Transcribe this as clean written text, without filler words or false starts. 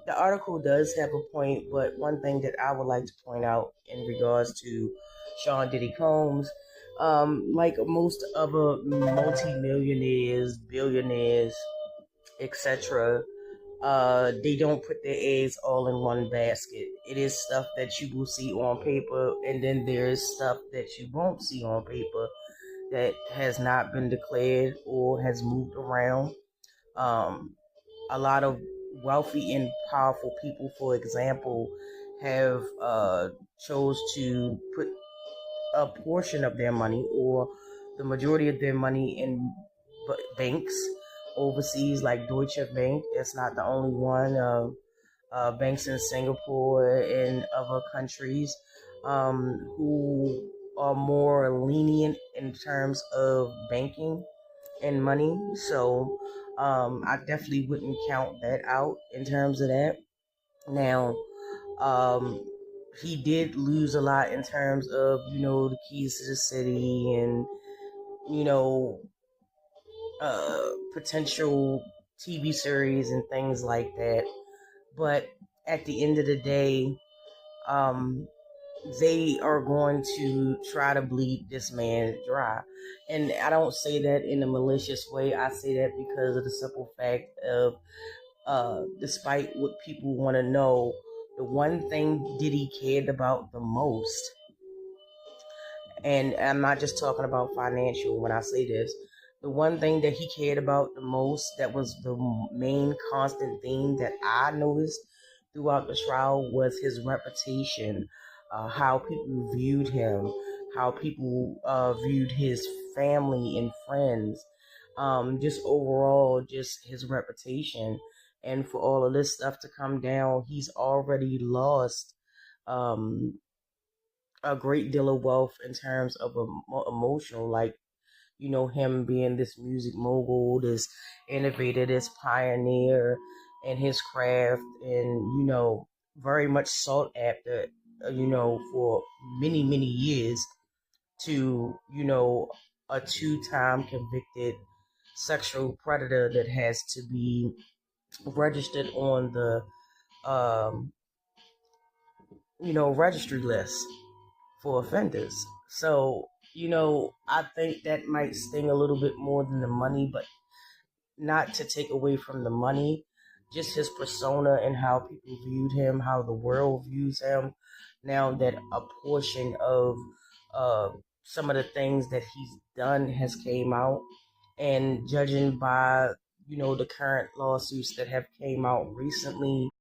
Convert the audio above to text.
The article does have a point, but one thing that I would like to point out in regards to Sean Diddy Combs, like most other multimillionaires, billionaires, etc., they don't put their eggs all in one basket. It is stuff that you will see on paper, and then there is stuff that you won't see on paper that has not been declared or has moved around. Um, a lot of wealthy and powerful people, for example, have chose to put a portion of their money or the majority of their money in banks overseas, like Deutsche Bank. It's not the only one. Banks in Singapore and other countries who are more lenient in terms of banking and money. So I definitely wouldn't count that out in terms of that. Now, um, he did lose a lot in terms of, the keys to the city and, you know, potential TV series and things like that. But at the end of the day, um, they are going to try to bleed this man dry. And I don't say that in a malicious way. I say that because of the simple fact of, despite what people want to know, the one thing Diddy cared about the most, and I'm not just talking about financial when I say this, the one thing that he cared about the most, that was the main constant theme that I noticed throughout the trial, was his reputation, how people viewed him, how people viewed his family and friends, just overall, just his reputation. And for all of this stuff to come down, he's already lost um, a great deal of wealth in terms of emotional, like, him being this music mogul, this innovator, this pioneer in his craft, and, very much sought after, for many, many years, to, a two-time convicted sexual predator that has to be registered on the, um, registry list for offenders. So, I think that might sting a little bit more than the money, but not to take away from the money, just his persona and how people viewed him, how the world views him. Now that a portion of uh, some of the things that he's done has came out, and judging by the current lawsuits that have came out recently,